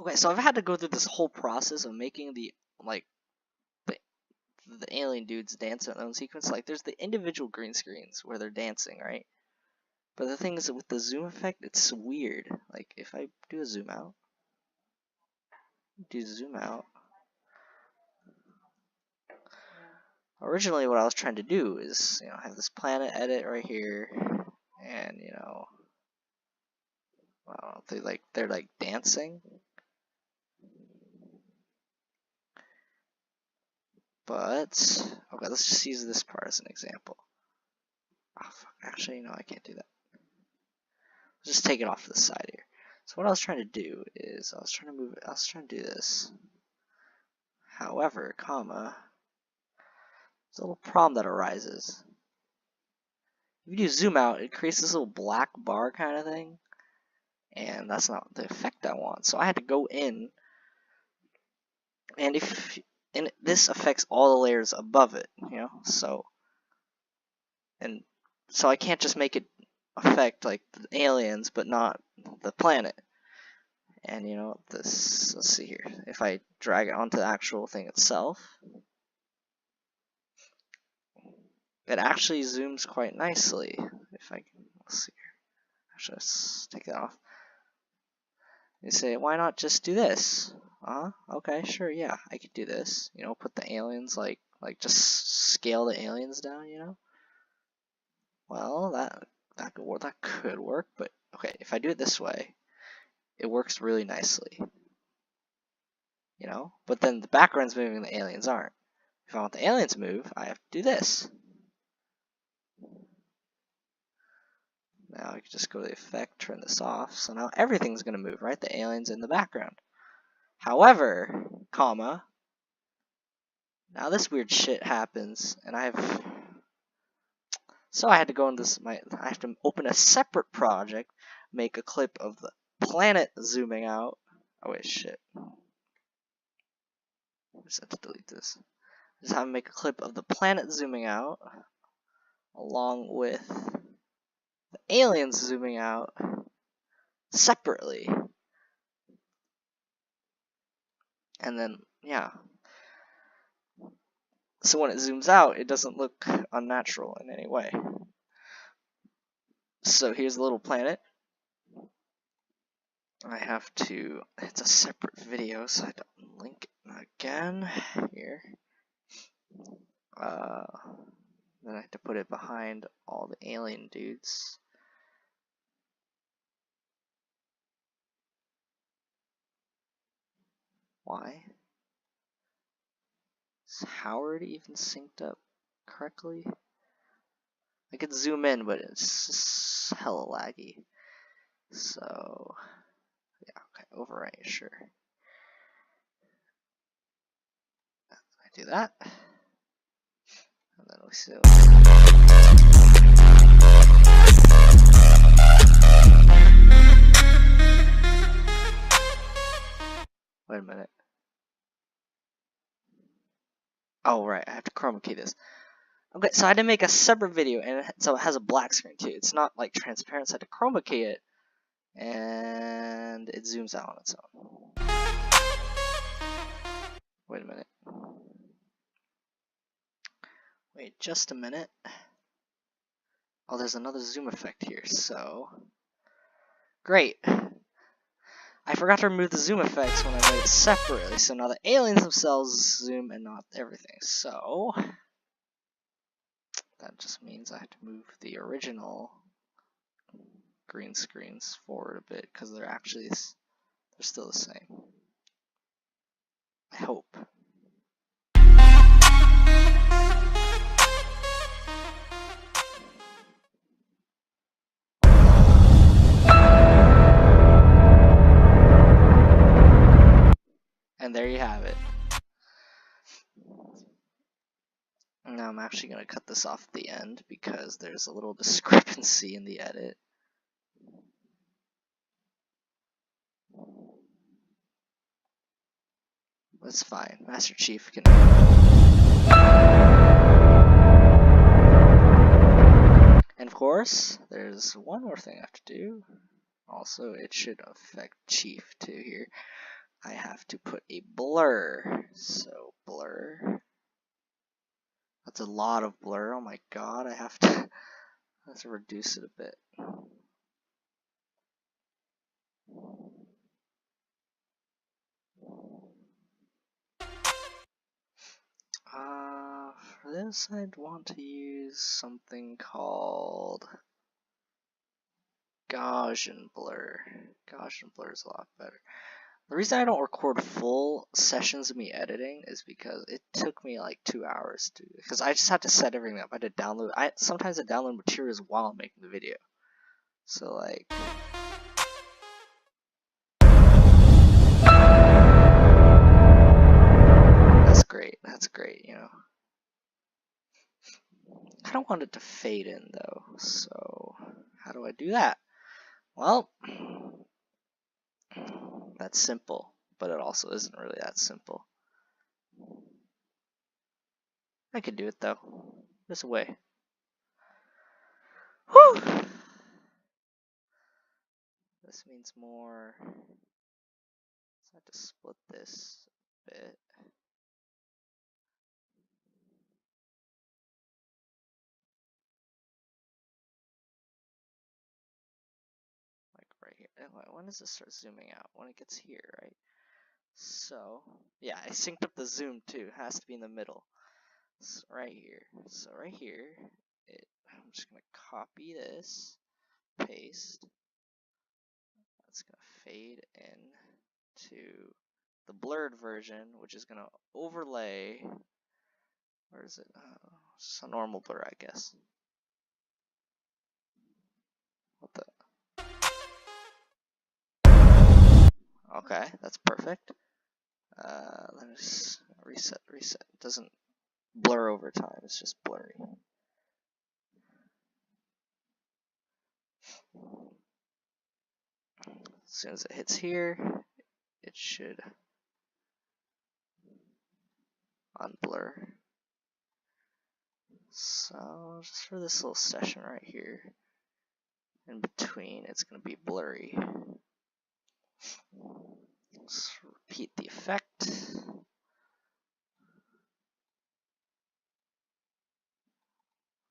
Okay, so I've had to go through this whole process of making the the alien dudes dance in their own sequence. Like, there's the individual green screens where they're dancing, right? But the thing is, with the zoom effect, it's weird. Like, if I do a zoom out, originally what I was trying to do is, have this planet edit right here, and, well, they're like dancing. But, okay, let's just use this part as an example. Oh, fuck. Actually, no, I can't do that. Let's just take it off to the side here. So what I was trying to do is, I was trying to do this. However, there's a little problem that arises. If you do zoom out, it creates this little black bar kind of thing. And that's not the effect I want. So I had to go in, and this affects all the layers above it, so I can't just make it affect like the aliens but not the planet. And let's see here, if I drag it onto the actual thing itself, it actually zooms quite nicely. Let's see here, actually let's take that off. You say, why not just do this? Okay, sure, yeah, I could do this. Put the aliens, like just scale the aliens down, Well, that could work, but okay, if I do it this way, it works really nicely. But then the background's moving, the aliens aren't. If I want the aliens to move, I have to do this. Now I can just go to the effect, turn this off, so now everything's gonna move, right? The aliens in the background. However, now this weird shit happens, and so I had to go into I have to open a separate project, make a clip of the planet zooming out. Oh wait, shit. I just have to delete this. Just have to make a clip of the planet zooming out, along with the aliens zooming out separately. And then, yeah. So when it zooms out, it doesn't look unnatural in any way. So here's a little planet. It's a separate video, so I don't link it again here. Then I have to put it behind all the alien dudes. Why? Is Howard even synced up correctly? I could zoom in, but it's just hella laggy. So, yeah, okay, overwrite, sure. I do that. And then we see. Wait a minute. Oh, right, I have to chroma key this. Okay, so I had to make a separate video, and so it has a black screen too. It's not like transparent, so I had to chroma key it, and it zooms out on its own. Wait a minute. Wait just a minute. Oh, there's another zoom effect here, so... Great! I forgot to remove the zoom effects when I made it separately, so now the aliens themselves zoom and not everything. So... that just means I have to move the original green screens forward a bit, because they're still the same. I hope. And there you have it. Now I'm actually going to cut this off at the end because there's a little discrepancy in the edit. That's fine. Master Chief can... And of course, there's one more thing I have to do. Also, it should affect Chief too here. I have to put a blur. So blur. That's a lot of blur. Oh my god, I have to reduce it a bit. For this, I'd want to use something called Gaussian blur. Gaussian blur is a lot better. The reason I don't record full sessions of me editing is because it took me like 2 hours to, because I just had to set everything up. I had to download. Sometimes I download materials while I'm making the video. So like. That's great, you know. I don't want it to fade in though, so how do I do that? Well, that's simple, but it also isn't really that simple. I could do it though. There's a way. Whew! This means more. So I have to split this a bit. Like right here. When does this start zooming out? When it gets here, right? So, yeah, I synced up the zoom too. It has to be in the middle. So right here. So right here, I'm just gonna copy this, paste. That's gonna fade in to the blurred version, which is gonna overlay. Where is it? It's a normal blur, I guess. What the? Okay, that's perfect. Let me just reset. It doesn't blur over time, it's just blurry. As soon as it hits here, it should unblur. So just for this little session right here, in between, it's going to be blurry. Let's repeat the effect.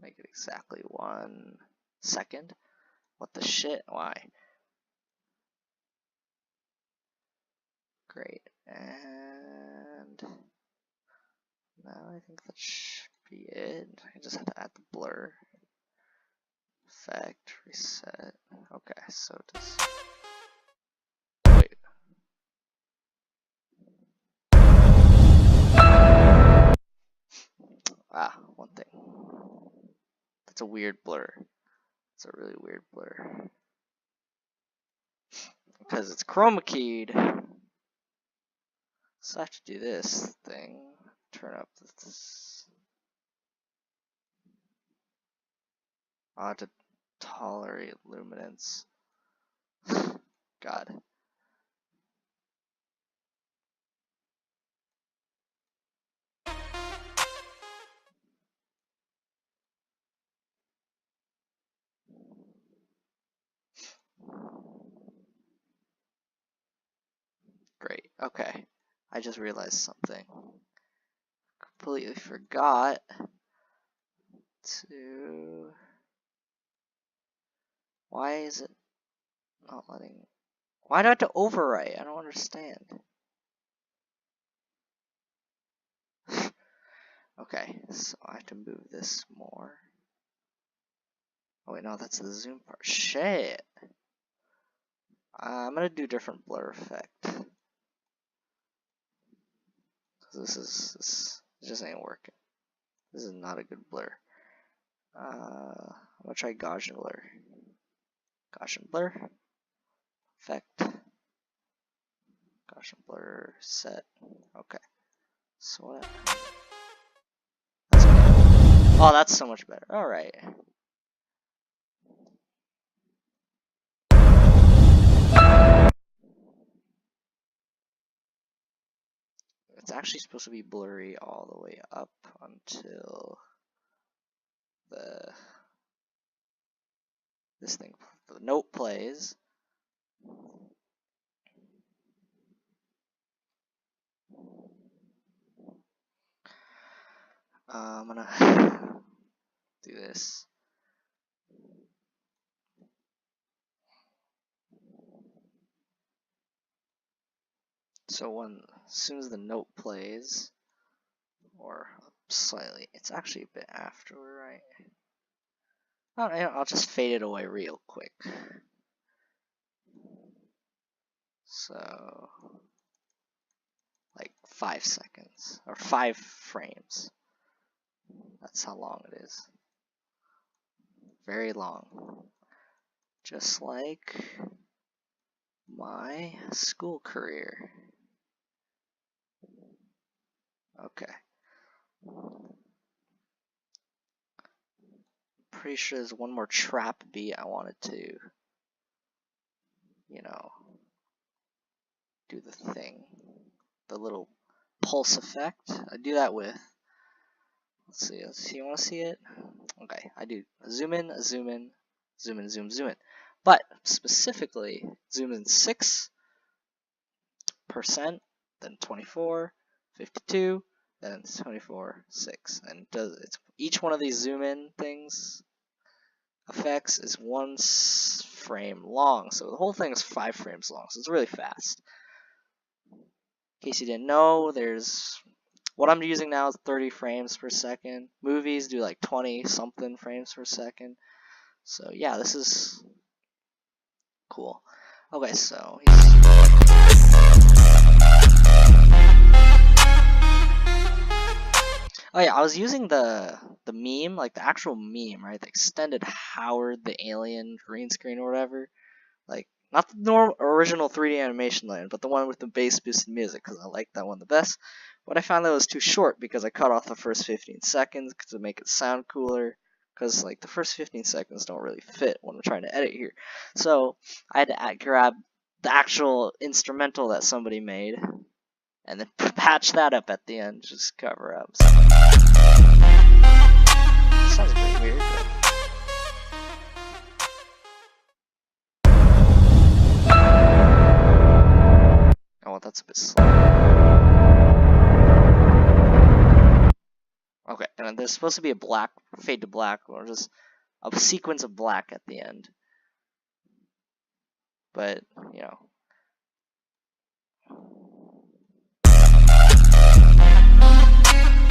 Make it exactly 1 second. What the shit? Why? Great. And now I think that should be it. I just have to add the blur. Effect, reset. Okay, so does. Wait. One thing. That's a weird blur. It's a really weird blur. Because it's chroma keyed. So I have to do this thing. Turn up this. I have to tolerate luminance. God. Great. Okay. I just realized something. Completely forgot to. Why is it not letting. Why do I have to overwrite? I don't understand. Okay, so I have to move this more. Oh wait, no, that's the zoom part. Shit. I'm gonna do a different blur effect. Cause this just ain't working. This is not a good blur. I'm gonna try Gaussian blur. Gaussian blur. Effect. Gaussian blur set. Okay. So what? That's good. Oh, that's so much better. Alright. It's actually supposed to be blurry all the way up until the note plays. I'm gonna do this. So as soon as the note plays, or slightly, it's actually a bit after, right? I'll just fade it away real quick. So, like 5 seconds, or 5 frames. That's how long it is. Very long. Just like my school career. Okay. Pretty sure there's one more trap beat I wanted to, do the thing. The little pulse effect. I do that with, let's see, you want to see it? Okay, I do zoom in, zoom in, zoom in, zoom in. But specifically, zoom in 6%, then 24, 52, then 24, 6. And it's each one of these zoom in things, effects, is 1 frame long. So the whole thing is 5 frames long, so it's really fast. In case you didn't know, what I'm using now is 30 frames per second. Movies do like 20 something frames per second. So yeah, this is cool. Okay, so oh yeah, I was using the meme, like the actual meme, right? The extended Howard the Alien green screen or whatever. Like, not the original 3D animation land, but the one with the bass boosted music, because I like that one the best. But I found that it was too short because I cut off the first 15 seconds to make it sound cooler. Because like the first 15 seconds don't really fit when I'm trying to edit here. So I had to grab the actual instrumental that somebody made and then patch that up at the end, just cover up. So, sounds pretty weird, but oh, that's a bit slow. Okay, and then there's supposed to be a black fade to black, or just a sequence of black at the end. But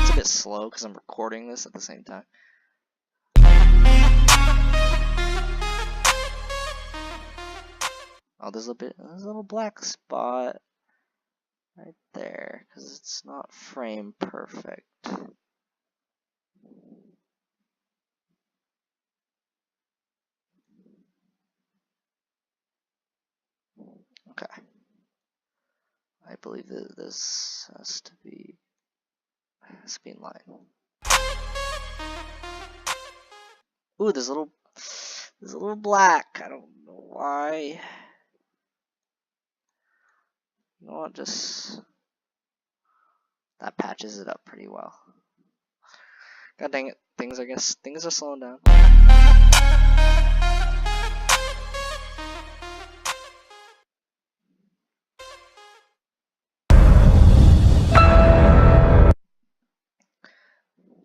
it's a bit slow because I'm recording this at the same time. Oh, there's a little black spot right there because it's not frame perfect. Okay. I believe that this has to be in line. Ooh, there's a little black. I don't know why. You know what? Just that patches it up pretty well. God dang it! Things are slowing down.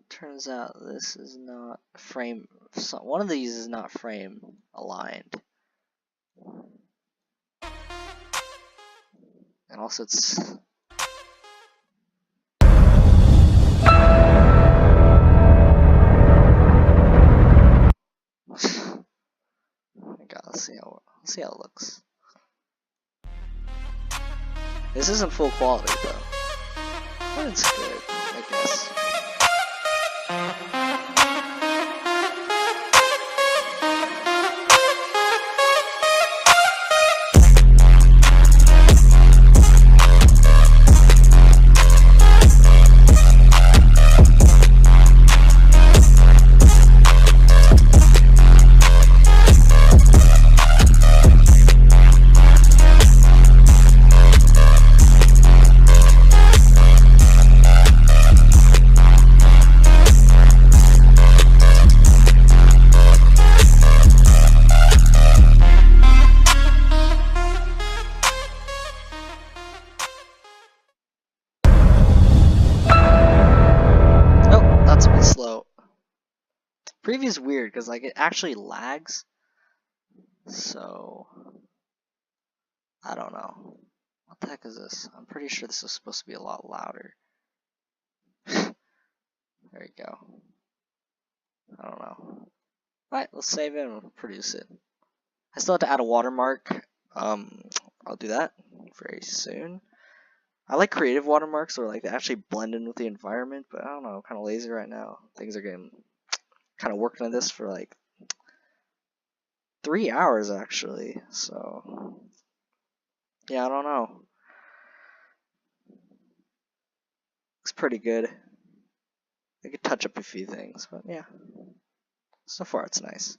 Turns out this is not frame. One of these is not frame aligned, and also it's. Oh my god, let's see how it looks. This isn't full quality though, but it's good, I guess. Preview's weird because like it actually lags. So I don't know. What the heck is this? I'm pretty sure this is supposed to be a lot louder. There you go. I don't know. Alright, let's save it and produce it. I still have to add a watermark. I'll do that very soon. I like creative watermarks or like they actually blend in with the environment, but I don't know, I'm kind of lazy right now. Things are getting kind of working on this for like 3 hours actually, so yeah, I don't know. Looks pretty good. I could touch up a few things, but yeah, so far it's nice.